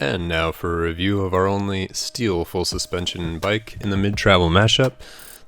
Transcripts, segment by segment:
And now for a review of our only steel full suspension bike in the mid-travel mashup.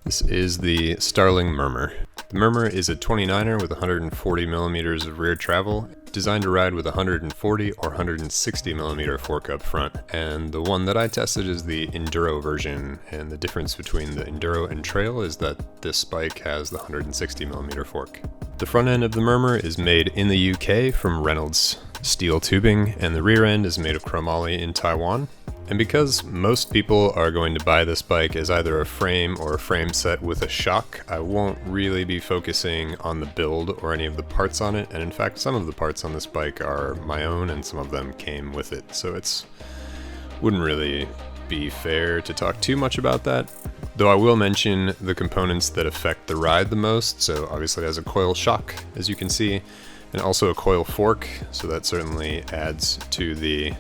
This is the Starling Murmur. The Murmur is a 29er with 140 millimeters of rear travel, designed to ride with 140 or 160 millimeter fork up front. And the one that I tested is the Enduro version, and the difference between the Enduro and Trail is that this bike has the 160 millimeter fork. The front end of the Murmur is made in the UK from Reynolds steel tubing, and the rear end is made of chromoly in Taiwan. And because most people are going to buy this bike as either a frame or a frame set with a shock, I won't really be focusing on the build or any of the parts on it. And in fact, some of the parts on this bike are my own and some of them came with it. So wouldn't really be fair to talk too much about that. Though I will mention the components that affect the ride the most. So obviously it has a coil shock, as you can see, and also a coil fork. So that certainly adds to the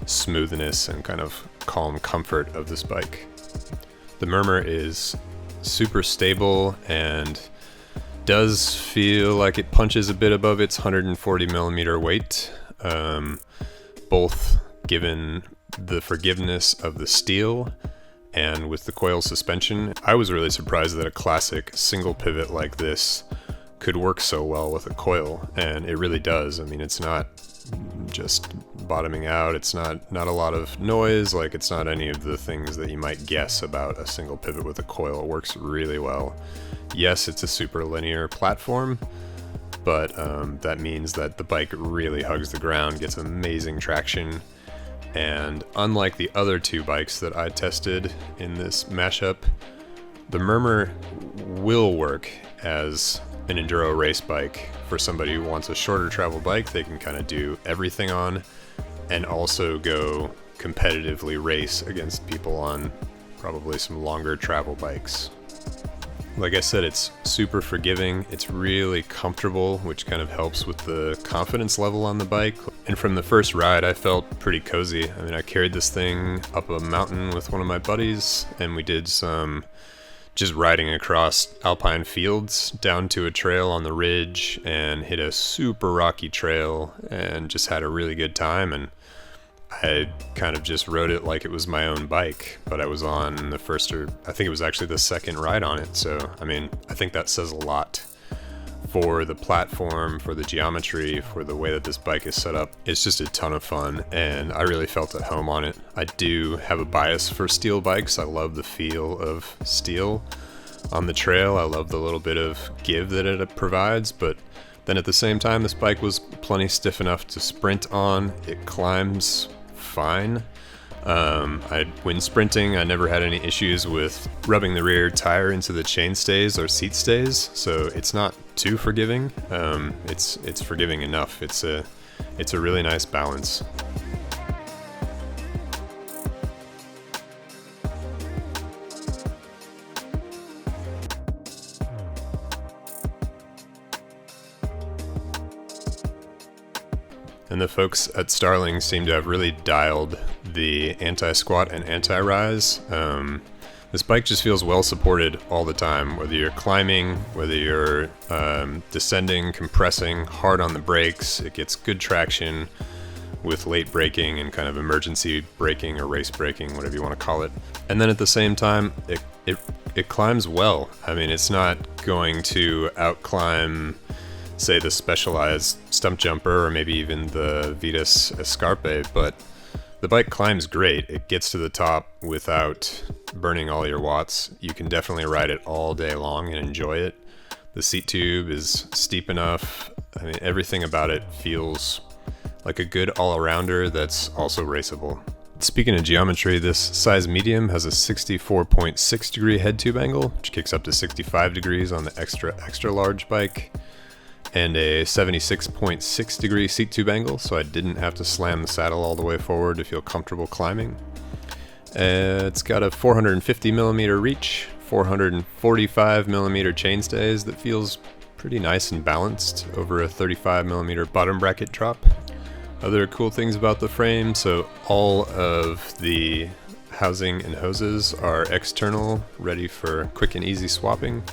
smoothness and kind of calm comfort of this bike. The Murmur is super stable and does feel like it punches a bit above its 140 millimeter weight, both given the forgiveness of the steel and with the coil suspension. I was really surprised that a classic single pivot like this could work so well with a coil, and it really does. I mean, it's not just bottoming out, it's not a lot of noise, like it's not any of the things that you might guess about a single pivot with a coil. It works really well. Yes, it's a super linear platform, but that means that the bike really hugs the ground, gets amazing traction, and unlike the other two bikes that I tested in this mashup, the Murmur will work as an enduro race bike for somebody who wants a shorter travel bike they can kind of do everything on, and also go competitively race against people on probably some longer travel bikes. Like I said, it's super forgiving, it's really comfortable, which kind of helps with the confidence level on the bike. And from the first ride, I felt pretty cozy. I mean, I carried this thing up a mountain with one of my buddies, and we did some just riding across alpine fields down to a trail on the ridge and hit a super rocky trail and just had a really good time. And I kind of just rode it like it was my own bike, but I was on the first, or I think it was actually the second ride on it. So, I mean, I think that says a lot for the platform, for the geometry, for the way that this bike is set up. It's just a ton of fun, and I really felt at home on it. I do have a bias for steel bikes. I love the feel of steel on the trail. I love the little bit of give that it provides, but then at the same time, this bike was plenty stiff enough to sprint on. It climbs fine. When sprinting, I never had any issues with rubbing the rear tire into the chain stays or seat stays, so it's not too forgiving. It's forgiving enough. It's a really nice balance. And the folks at Starling seem to have really dialed the anti-squat and anti-rise. This bike just feels well supported all the time, whether you're climbing, whether you're descending, compressing, hard on the brakes. It gets good traction with late braking and kind of emergency braking or race braking, whatever you want to call it. And then at the same time, it climbs well. I mean, it's not going to outclimb, say, the Specialized stump jumper or maybe even the Vitas Escarpe, but the bike climbs great. It gets to the top without burning all your watts. You can definitely ride it all day long and enjoy it. The seat tube is steep enough. I mean, everything about it feels like a good all-arounder that's also raceable. Speaking of geometry, this size medium has a 64.6 degree head tube angle, which kicks up to 65 degrees on the extra large bike, and a 76.6 degree seat tube angle, so I didn't have to slam the saddle all the way forward to feel comfortable climbing. It's got a 450 millimeter reach, 445 millimeter chainstays that feels pretty nice and balanced over a 35 millimeter bottom bracket drop. Other cool things about the frame, so all of the housing and hoses are external, ready for quick and easy swapping.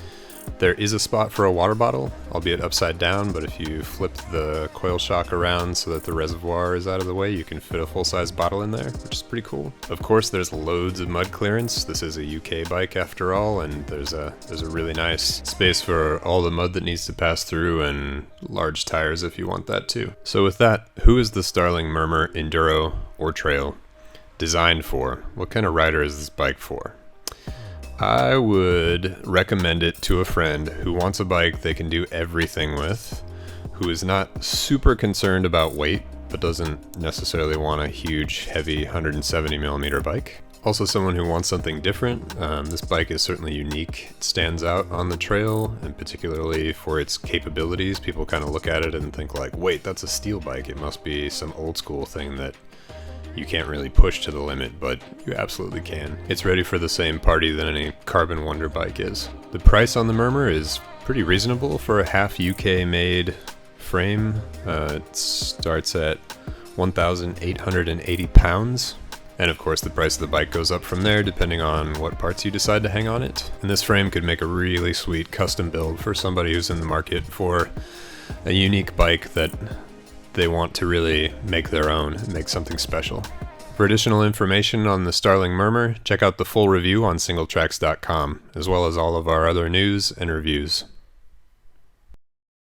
There is a spot for a water bottle, albeit upside down, but if you flip the coil shock around so that the reservoir is out of the way, you can fit a full-size bottle in there, which is pretty cool. Of course, there's loads of mud clearance. This is a UK bike after all, and there's a really nice space for all the mud that needs to pass through and large tires if you want that too. So with that, who is the Starling Murmur Enduro or Trail designed for? What kind of rider is this bike for? I would recommend it to a friend who wants a bike they can do everything with, who is not super concerned about weight, but doesn't necessarily want a huge, heavy 170mm bike. Also someone who wants something different. This bike is certainly unique. It stands out on the trail, and particularly for its capabilities. People kind of look at it and think like, wait, that's a steel bike. It must be some old school thing that you can't really push to the limit, but you absolutely can. It's ready for the same party that any Carbon Wonder bike is. The price on the Murmur is pretty reasonable for a half UK made frame. It starts at £1,880. And of course the price of the bike goes up from there depending on what parts you decide to hang on it. And this frame could make a really sweet custom build for somebody who's in the market for a unique bike that they want to really make their own and make something special. For additional information on the Starling Murmur, check out the full review on singletracks.com, as well as all of our other news and reviews.